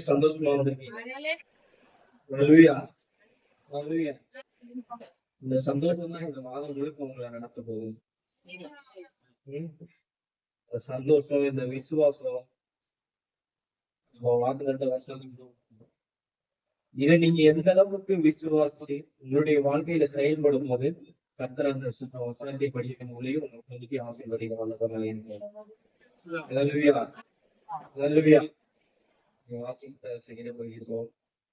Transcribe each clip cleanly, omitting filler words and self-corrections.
சந்தோஷமா இந்த சந்தோஷம் தான் இந்த மாதம் முழுக்க உங்களை நடத்த போகுது. சந்தோஷம், இந்த விசுவாசம், வாக்குத்த வசனம், இதை நீங்க எந்த அளவுக்கு விசுவாசி உங்களுடைய வாழ்க்கையில செயல்படும் போது கர்த்தர் அந்த வசனத்தை படிக்கும் போலையும் உங்களுக்கு ஆசீர்வதிக்க வல்லவராக வாசித்த சங்கீதம் போயிருக்கோம்.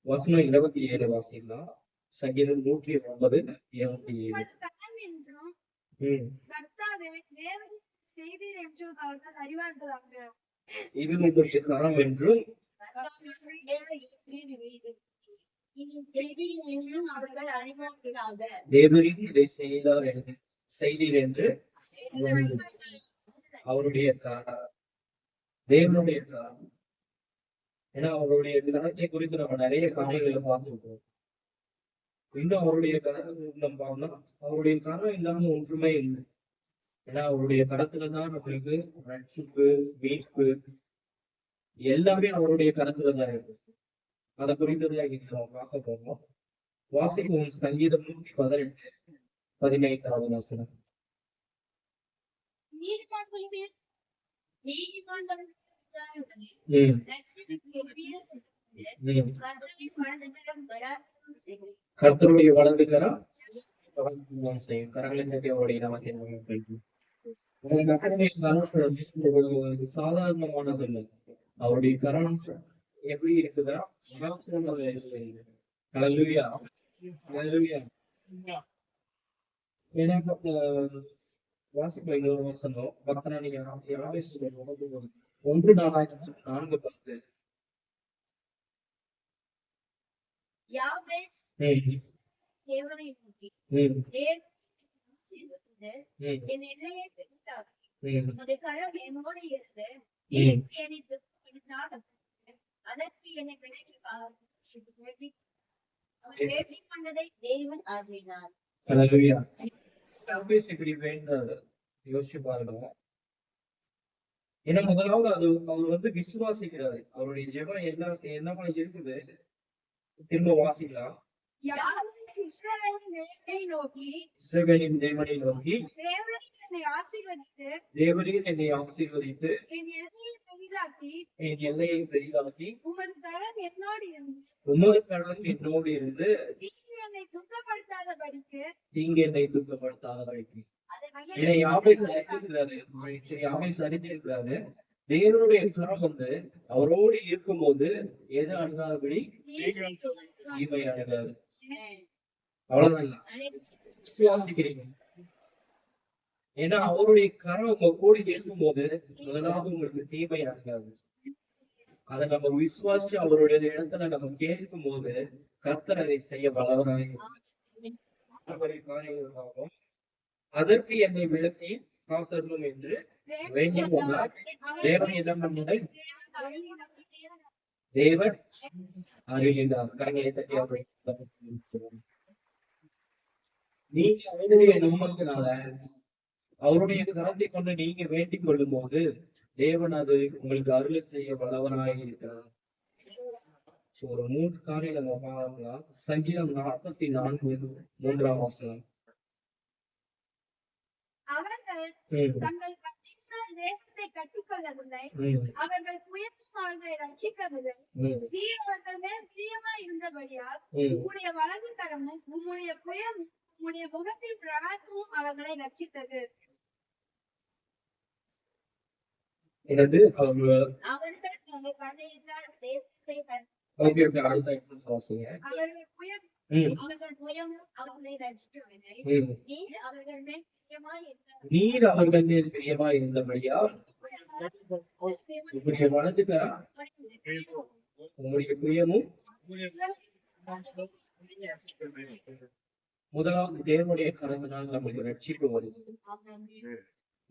வசனம் 27 வாசிக்கலாம். சங்கீதம் 109 27. இது உங்களுடைய கரம் என்றும் தேவரின் இதை செய்தீர் என்று அவருடைய காரணம், தேவனுடைய காரணம். ஏன்னா அவருடைய கரத்தை குறித்து நம்ம நிறைய காரியங்களை பார்த்துருக்கோம். இன்னும் அவருடைய கரத்தை நம்ம பார்த்தோம்னா அவருடைய கரம் இல்லாம ஒன்றுமே இல்லை. ஏன்னா அவருடைய கரத்துலதான் நம்மளுக்கு ரட்சிப்பு, மீட்பு எல்லாமே அவருடைய கரத்துலதான் இருக்கு. அதை குறித்துதான் இன்னைக்கு நம்ம பார்க்க போறோம். வாசிக்கும் சங்கீதம் 118 வசனம். கர்த்தருடைய வலது கரம் செய்யும். கரங்களின் தட்டி அவருடைய நமக்கு சாதாரணமானது இல்லை. அவருடைய கரம் எப்படி இருக்குதா? வாசிப்ப இன்னொரு வசனம் 1:4-10. யோசிச்சு பாருங்க. ஏன்னா முதலாவது அவர் வந்து விசுவாசிக்கிறாரு. அவருடைய ஜெபம் என்னமா இருக்குது? திரும்ப வாசிக்கலாம். இஸ்ரவேலின் தேவனை நோக்கி தேவரீர் என்னை ஆசீர்வதித்து என் எல்லையை பெரிதாக்கி உமது கரம் என்னோடு இருந்து தீங்கு என்னை துக்கப்படுத்தாதபடிக்கு என்னை யாவை சரிச்சிருக்கிறாரு. தேவனுடைய கரம் வந்து அவரோடு இருக்கும் போது எது அணுகாதபடி தீமை அணுகாது. அவ்வளவுதான். விசுவாசிக்கிறீங்க. ஏன்னா அவருடைய கரம் உங்க கூடி இருக்கும் போது முதலாவது உங்களுக்கு தீமை அணுகாது. அதை நம்ம விசுவாசி அவருடைய இடத்துல நம்ம கேட்கும் போது கர்த்தர் அதை செய்ய வல்லவராக காரியங்களுக்காகவும் அதற்கு என்னை விளக்கி காத்தரணும் என்று வேண்டிக் கொண்டார். தேவன் என்ன பண்ணார்? தேவன் அருளினார். கரங்களை தட்டி நீங்க அவருடைய நம்பத்தினால அவருடைய கரத்தை கொண்டு நீங்க வேண்டிக் கொள்ளும் போது தேவன் அது உங்களுக்கு அருளை செய்ய வல்லவராக இருக்கிறார். ஒரு 3 காரியம் நம்ம பார்க்கலாம். சங்கீதம் 44:3 வசனம். தேசத்தை கற்றுக்கொள்ளவில்லை, அவர்கள் புயல் ரட்சிக்கவில்லை. நீ அவர்கள் மேல் பிரியமாய் இருந்தபடியால் உம்முடைய வலது கரமும் உம்முடைய முகத்தின் பிரகாசமும் அவர்களை ரட்சித்தது. எனது அவர்கள் தேசத்தை நீர் அவர்கள் மேல் பிரியமாய் இருந்தபடியா உங்களுடைய வலது கரம் உம்முடைய புயமும். முதலாவது தேவனுடைய கரத்தினால் நம்மளுக்கு ரட்சிப்பு வருது.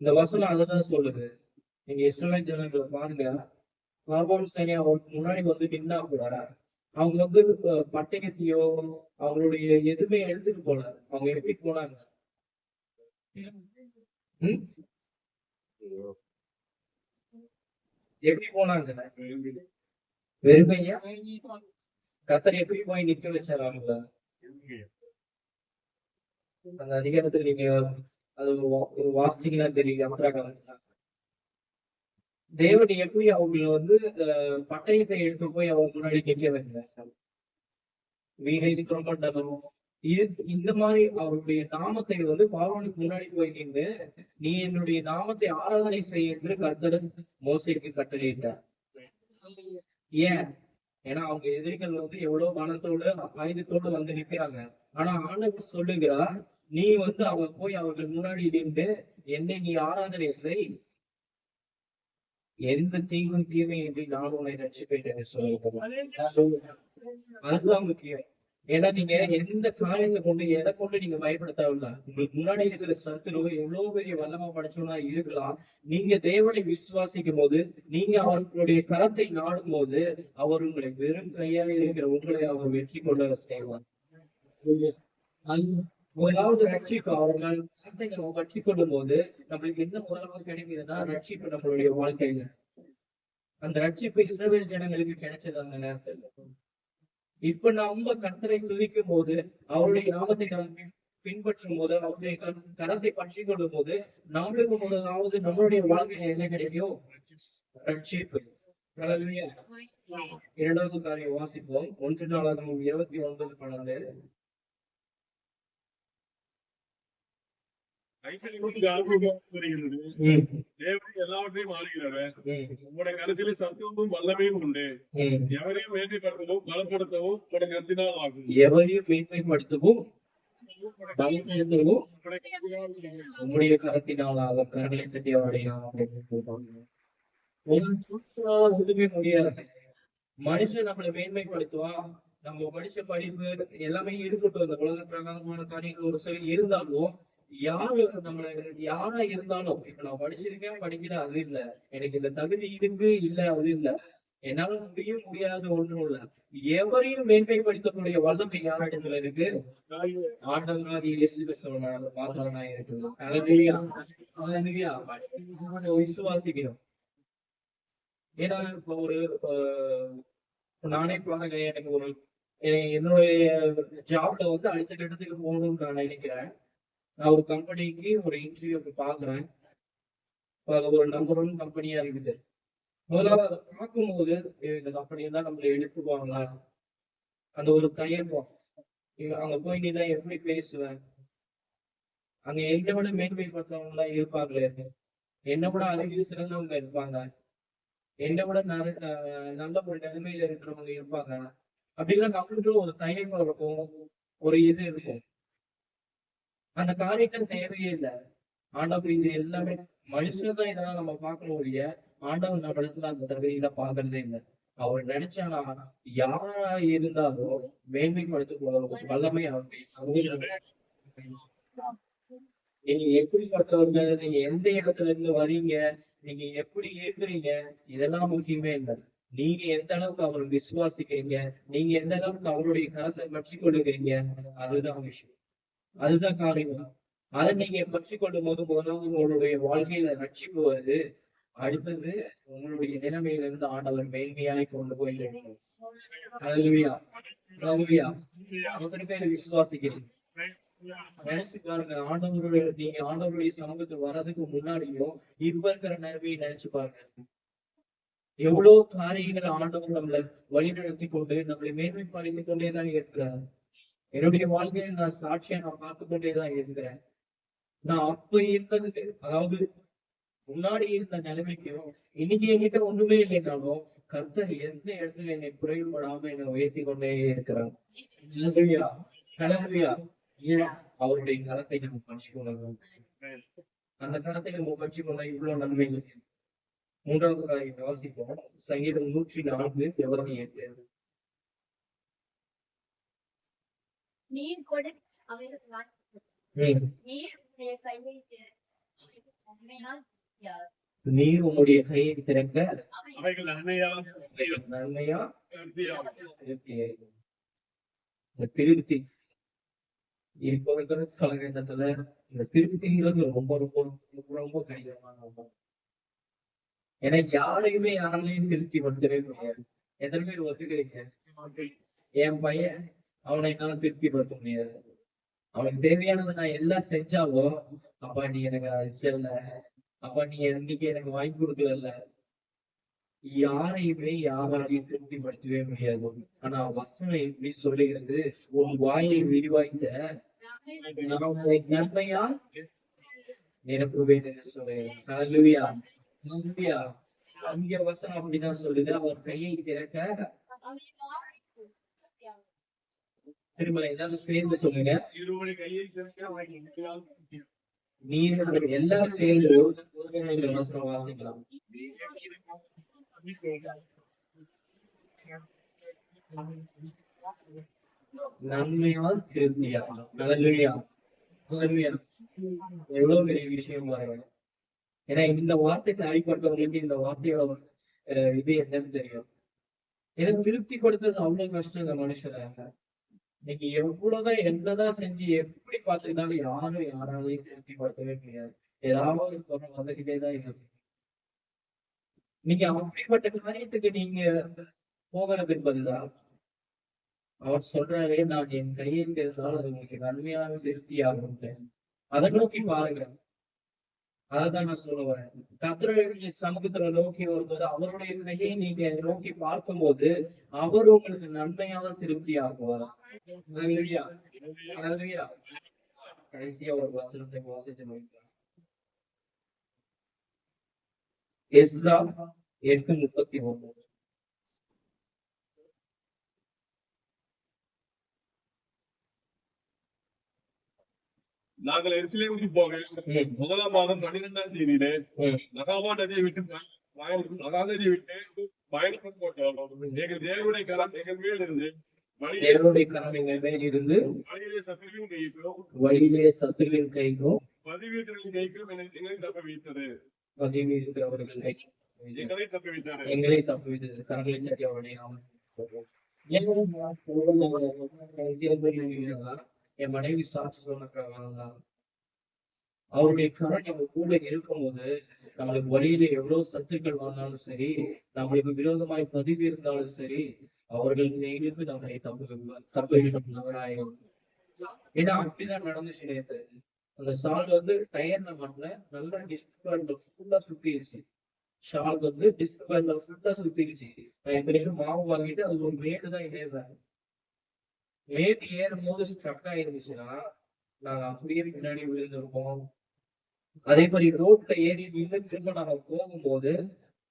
இந்த வசனம் அததான் சொல்லுது. நீங்க இஸ்ரவேல் ஜனங்களை பாருங்க, பார்வோன் சேனை அவங்களுக்கு முன்னாடி வந்து நின்னா கூட அவங்க வந்து பட்டயத்தையோ அவங்களுடைய எதுவுமே எடுத்துட்டு போல. அவங்க எப்படி போனாங்க? எப்படி போனாங்க? வெறுமையா? கர்த்தர் எப்படி போய் நிக்க வச்சாரு அவங்கள? அந்த அதிகாரத்துல நீங்க அது வாசிச்சீங்கன்னா தெரியும். தேவன் எப்படி அவங்க வந்து பட்டயத்தை எடுத்து போய் அவங்க முன்னாடி நிக்க வைக்கிறாங்க. வீணை சுத்தம் இந்த மாதிரி அவருடைய நாமத்தை வந்து பார்வோனுக்கு முன்னாடி போய் நின்று, நீ என்னுடைய நாமத்தை ஆராதனை செய்ய என்று கர்த்தர் மோசேக்கு கட்டளையிட்டார். ஏன்? ஏன்னா அவங்க எதிரிகள் வந்து எவ்வளவு பணத்தோடு ஆயுதத்தோடு வந்து நிற்கிறாங்க. ஆனா ஆண்டவர் சொல்லுகிறார், நீ வந்து அவங்க போய் அவர்கள் முன்னாடி நின்று என்னை நீ ஆராதனை செய், எந்த தீங்கும் தீமையின்றி நான் உன்னை ரட்சிப்பேன் சொல்லுங்க. அதுதான் முக்கியம். ஏன்னா நீங்க எந்த காரியத்தை கொண்டு எதை கொண்டு நீங்க பயப்படுத்தவில்லை. உங்களுக்கு முன்னாடி இருக்கிற சத்துரு எவ்வளவு பெரிய வல்லமா படைச்சவனா இருக்கலாம். நீங்க தேவனை விசுவாசிக்கும் போது, நீங்க அவர்களுடைய கரத்தை நாடும் போது, அவர் உங்களை வெறும் கையாக இருக்கிற உங்களை அவர் வெற்றி கொள்ள செய்வார். முதலாவது ரட்சிப்பு அவர்கள் ரட்சி கொள்ளும் போது நம்மளுக்கு என்ன முதலாவது கிடைக்குதுன்னா ரட்சிப்பு நம்மளுடைய வாழ்க்கையில. அந்த ரட்சிப்பு இஸ்ரவேல் ஜனங்களுக்கு கிடைச்சது அந்த நேரத்துல. இப்ப நம்ம கர்த்தரை துதிக்கும் போது, அவருடைய நாமத்தை நாம் பின்பற்றும் போது, அவருடைய கரத்தை பற்றி கொள்ளும் போது, நம்மளுக்கு முதலாவது நம்மளுடைய வாழ்க்கையில என்ன கிடைக்கும்? ரட்சிப்பு. இரண்டாவது காரியம் வாசிப்போம். 1 நாளாகமம் 29:12. எல்லாவற்றையும் ஆளுகிறவர் உங்களுடைய கருத்திலே சத்துவமும் வல்லமையும் உண்டு. எவரையும் மேன்மைப்படுத்தவும் பலப்படுத்தவும் உங்களுடைய கருத்தினால் ஆகும். எவரையும் மேன்மைப்படுத்தவும் உங்களுடைய கரத்தினால் ஆகும். கரங்களை தட்டி அவருடைய முடியாது. மனுஷன் நம்மளை மேன்மைப்படுத்துவான். நம்ம படிச்ச படிப்பு எல்லாமே இருக்கட்டும், இந்த உலக பிரகாரமான காரியங்கள் ஒரு சில இருந்தாலும், யாரா இருந்தாலும், இப்ப நான் படிச்சிருக்கேன் படிக்கல அது இல்ல, எனக்கு இந்த தகுதி இருக்கு இல்ல அது இல்ல, என்னால முடியாத ஒன்றும் இல்ல. எவரையும் மேன்மைப்படுத்தக்கூடிய வல்லமை யாரிடத்துல இருக்கு? ஆண்டவராகிய இயேசு கிறிஸ்துவினால மாத்திரம்தான் இருக்கு. விசுவாசிக்கணும். ஏன்னா இப்ப ஒரு நானே பாருங்க, எனக்கு என்னுடைய ஜாப்ல வந்து அடுத்த கட்டத்துக்கு போகணும்னு நான் நினைக்கிறேன். நான் ஒரு கம்பெனிக்கு ஒரு இன்டர்வியூக்கு பாக்குறேன். அது ஒரு நம்பர் 1 கம்பெனியா இருக்குது. முதலாவது அதை பார்க்கும்போது இந்த கம்பெனியை தான் நம்மளை எடுத்துக்குவாங்களா அந்த ஒரு தயக்கம். அங்க போய் நீ தான் எப்படி பேசுவேன், அங்க என்னை விட மேன்மைப்படுத்தவங்க எல்லாம் இருப்பாங்களே, என்னை விட அறிவு சிறந்தவங்க இருப்பாங்க, என்னை விட நல்ல ஒரு நிலைமையில இருக்கிறவங்க இருப்பாங்க. அப்படின்னா நம்மளுக்கு ஒரு தயக்கம் இருக்கும், ஒரு இது இருக்கும். அந்த காரியங்கள் தேவையே இல்லை. ஆண்டவர் இது எல்லாமே மனுஷன் தான் இதெல்லாம் நம்ம பார்க்கணும் இல்லைய, ஆண்டவர் நம்ம இடத்துல அந்த தகுதியில பாக்குறதே இல்லை. அவர் நினைச்சானா யாரா இருந்தாலும் மேன்மைப்படுத்த வல்லமை அவருடைய சமூகம். நீங்க எப்படிப்பட்டவங்க, நீங்க எந்த இடத்துல இருந்து வரீங்க, நீங்க எப்படி இருக்கிறீங்க, இதெல்லாம் முக்கியமே இல்லை. நீங்க எந்த அளவுக்கு அவர் விசுவாசிக்கிறீங்க, நீங்க எந்த அளவுக்கு அவருடைய கரத்தை பற்றி கொள்ளுகிறீங்க, அதுதான் விஷயம், அதுதான் காரியம். அதை நீங்க பற்றி கொள்ளும் போது முதலாவது உங்களுடைய வாழ்க்கையில ரட்சிப்பு வருது. அடுத்தது உங்களுடைய நிலைமையிலிருந்து ஆண்டவர் மேன்மையாய் கொண்டு போயிருக்கீங்க. எத்தனை பேர் விசுவாசிக்கிறீங்க? நினைச்சு பாருங்க. நீங்க ஆண்டவருடைய சமூகத்துக்கு வர்றதுக்கு முன்னாடியும் இப்ப இருக்கிற நிலைமையை நினைச்சு பாருங்க. எவ்வளவு காரியங்களை ஆண்டவர் நம்மளை வழிநடத்தி கொண்டு நம்மளை மேன்மைப்படுத்தி கொண்டேதான் இருக்கிறார். என்னுடைய வாழ்க்கையை நான் சாட்சியா நான் பார்த்து கொண்டேதான் இருக்கிறேன். நான் அப்ப இருந்ததுக்கு, அதாவது முன்னாடி இருந்த நிலைமைக்கும் இன்னைக்கு என்கிட்ட ஒண்ணுமே இல்லைனாலும் கர்த்தர் எந்த இடத்துல என்னை குறைவுபடாம என்னை உயர்த்தி கொண்டே இருக்கிறார். அவருடைய கரத்தை நம்ம பறிச்சு கொள்ளணும். அந்த கரத்தை நம்ம பறிச்சு கொள்ள இவ்வளவு நன்மைகள். மூன்றாவது காரியம் வாசிப்போம். சங்கீதம் 104:8. நீர் கொடு அவைகள் நீர் உம்முடைய கையை திறக்க அவைகள் நன்மையால் நன்மையா திருப்தியாகும். இந்த திருப்தி இப்ப இருக்கிற காலகட்டத்துல இந்த திருப்திங்கிறது ரொம்ப ரொம்ப ரொம்ப கடினமான ஒண்ணு. ஏன்னா யாரையுமே யாராலையும் திருப்தி படுத்தவே முடியாது. எத்தனை பேர் ஒத்துக்கிறீங்க? என் பையன் அவனை என்னால திருப்திப்படுத்த முடியாது. அவனுக்கு தேவையானதை நான் எல்லாம் செஞ்சாலும், அப்பா நீ எனக்கு அது செய்யல, அப்பா நீ இன்னைக்கு எனக்கு வாங்கி கொடுக்கல, யாரையுமே யாராலையும் திருப்திப்படுத்தவே முடியாது. ஆனா வசனம் எப்படி சொல்லுகிறது? உன் வாயை விரிவாய்த்த நன்மையா நிரப்புவேன் என்று சொல்லுகிறேன். ஹல்லேலூயா. ஹல்லேலூயா. அங்க வசனம் அப்படிதான் சொல்லுது. அவர் கையை திறக்க திரும்ப எல்லாரும் சேர்ந்து சொல்லுங்க. இருவருடைய கையை திறக்க அவைகள் நன்மையால் திருப்தியாகும். நீங்க எல்லாரும் சேர்ந்து ஒரு வசனம் வாசிக்கலாம். நன்மையால் திருப்தியாகும். ஹல்லேலூயா. ஹல்லேலூயா. எவ்வளவு பெரிய விஷயம் பாருங்க. ஏன்னா இந்த வார்த்தைக்கு அடிப்பட்டவங்களுக்கு இந்த வார்த்தையோட இது என்னன்னு தெரியும். ஏன்னா திருப்திப்படுத்துறது அவ்வளவு கஷ்டம் இந்த மனுஷனை. நீங்க எவ்வளவுதான் என்னதான் செஞ்சு எப்படி பார்த்துக்கிட்டாலும் யாரும் யாராலையும் திருப்திப்படுத்தவே முடியாது. ஏதாவது குறை வந்துகிட்டே தான் இருக்கு. நீங்க அப்படிப்பட்ட காரியத்துக்கு நீங்க போகிறதுக்கு பதிலா அவர் சொல்றாரு, நான் என் கையை திறந்தால் அது உங்களுக்கு நன்மையாக திருப்தியாகும். அதை நோக்கி பாருங்க. அதான் நான் சொல்ல வரேன். கர்த்தருடைய சமூகத்துல நோக்கி வரும்போது அவருடைய கையை நீங்க நோக்கி பார்க்கும் போது அவர் உங்களுக்கு நன்மையாக திருப்தி ஆகுவார். கடைசியா ஒரு வசனத்தை வாசித்து முடிக்கலாம். எஸ்ரா 8:39. நாங்கள் எருசலேமுக்கு போக முதலாம் மாதம் 12ஆம் தேதியிலே நகாவா நதியை விட்டு பயணம் போட்டோம். எங்கள் தேவனுடைய கரம் எங்கள் மேல் இருந்து தேவனுடைய கரம் எங்கள் மேல் இருந்து வழியிலே சத்துருவின் கைக்கும் பதிவீரர்களின் கைக்கும் எங்களை தப்ப வைத்தது. பதிவீரர்கள் எங்களை தப்ப வைத்தது. எங்களை தப்ப வைத்தது. கரங்களை தட்டி அவருடைய என் மனைவி சாட்சி சொன்ன அவருடைய கரம் நம்ம கூட இருக்கும் போது நம்மளுக்கு வழியில எவ்வளவு சத்துக்கள் வந்தாலும் சரி, நம்மளுக்கு விரோதமாய் பதிவு இருந்தாலும் சரி, அவர்களுக்கு எங்களுக்கு நம்மளை தப்புகிறாயும். ஏன்னா அப்படிதான் நடந்துச்சு நேற்று. அந்த ஷால் வந்து டயர்ல மாட்டல, நல்லா டிஸ்பிளேல ஃபுல்லா சுத்திடுச்சு. ஷால் வந்து டிஸ்பிளேல ஃபுல்லா சுத்திடுச்சு. நான் இப்ப மாவு வாங்கிட்டு அது ஒரு மேடு தான் ஏறுறேன். மேடு ஏறும் போது ஸ்ட்ரக் ஆயிருந்துச்சுன்னா நாங்க அப்படியே பின்னாடி விழுந்திருப்போம். அதே மாதிரி ரோட்ல ஏறி நின்று திரும்ப நாங்க போகும்போது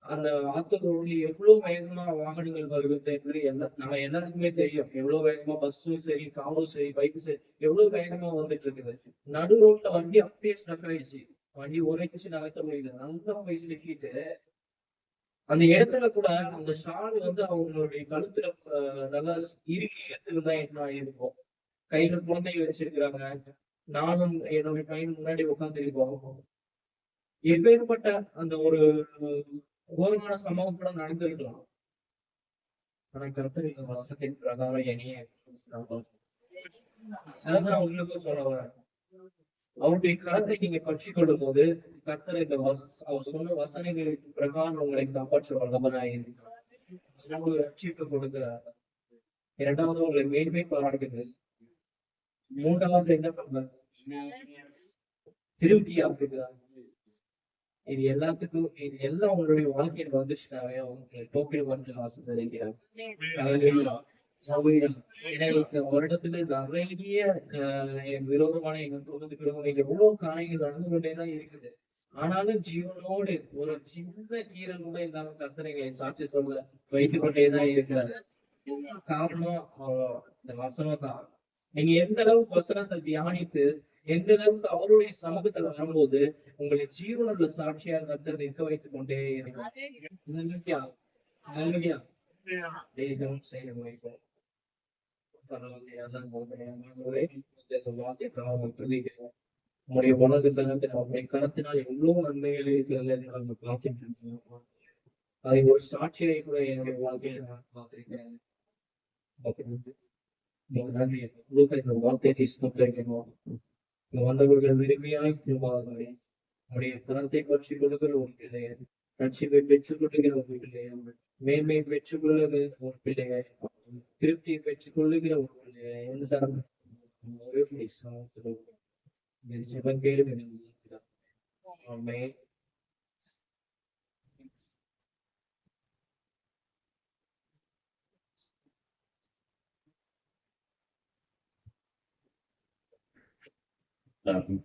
அந்த ஆத்து ரோட்ல எவ்வளவு வேகமா வாகனங்கள் வருகிறது என்று நம்ம எல்லாருக்குமே தெரியும். எவ்வளவு வேகமா பஸ்ஸும் சரி, காரும் சரி, பைக்கும் சரி, எவ்வளவு வேகமா வந்துட்டு இருக்குது. நடு ரோட்ல வண்டி அப்படியே ஸ்ட்ரக் ஆயிடுச்சு. வண்டி உரைச்சு நகர்த்த முடியல. நல்லா போய் சிக்கிட்டு அந்த இடத்துல கூட அந்த ஷால் வந்து அவங்களுடைய கழுத்துல நல்லா இறுக்கி எடுத்துதான் என்ன இருக்கும். கையில குழந்தைய வச்சிருக்கிறாங்க. நானும் என்னுடைய பையன் முன்னாடி உட்கார்ந்து இருக்கோம். எப்பேற்பட்ட அந்த ஒரு கோரமான சம்பவம் கூட நடந்திருக்கலாம். ஆனா கர்த்தர் இந்த வசனத்தின் பிரகாரம் என்னைய அதான் உங்களுக்கும் சொல்ல வர அவருடைய கரத்தை நீங்க பற்றி கொள்ளும் போது கர்த்தர் இந்த அவர் சொன்ன வசனங்களுக்கு பிரகாரம் உங்களை காப்பாற்ற வல்லவராயிருக்கிறார். ரட்சிப்பு கொடுக்கிறார். இரண்டாவது உங்களை மேன்மை பாராட்டுது. மூன்றாவது என்ன பண்ற திருப்தியா இருக்கிறார். இது எல்லாத்துக்கும் இது எல்லாம் உங்களுடைய வாழ்க்கையில வந்துச்சுனாவே உங்களுக்கு டோக்கன் வந்து வாசல் தெரிவிக்கிறாங்க. வருடத்துல நிறைய விரோதமான எங்க தொகுதிகளும் எவ்வளவு காரியங்கள் நடந்து கொண்டேதான் இருக்குது. ஆனாலும் ஜீவனோடு ஒரு சின்ன கீரல் கூட இல்லாம கர்த்தரை சாட்சி சொல்ல வைத்துக் கொண்டேதான் இருக்கிறார். காரணம் இந்த வசனம் தான். நீங்க எந்த அளவுக்கு வசனத்தை தியானித்து எந்த அளவுக்கு அவருடைய சமூகத்துல வரும்போது உங்களை ஜீவனுள்ள சாட்சியாக கர்த்தர் நிற்க வைத்துக் கொண்டே இருக்கிறார். Hallelujah. Hallelujah. Please don't say away from பரவாயில்லை, அதான் ஆண்டவரே, இந்த வார்த்தைக்காக உமக்கு துதிக்கிறோம். உம்முடைய உலக தனத்தில் அவருடைய கரத்தினால் எவ்வளவு நன்மைகள் இருக்கிறது என்று நாங்கள் பிரார்த்திக்கிறோம். அதை ஒரு சாட்சியை கூட என்னுடைய வாழ்க்கையில் நான் பார்த்திருக்கிறேன். நன்றி. இந்த வார்த்தையை ஸ்தோத்திரிக்கிறோம். இங்க வந்தவர்கள் விரும்பியாய் திரும்பாதவரே, உடைய கரத்தை பற்றி கொடுக்கிற ஒரு பிள்ளையை, ரட்சிப்பை பெற்றுக் கொள்ளுகிற ஒரு பிள்ளையை, மேன்மை பெற்றுக் கொள்ளுகிற ஒரு பிள்ளையை, திருப்தியை பெற்றுக் கொள்ளுகிற ஒரு பிள்ளையை, எல்லாரும் ஒரே பிள்ளை சாப்பிடுவோம். ஜெபம் கேளும் எங்கள் ஆமென்.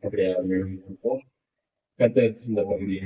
அப்படியே கர்த்தர் இந்த பகுதியை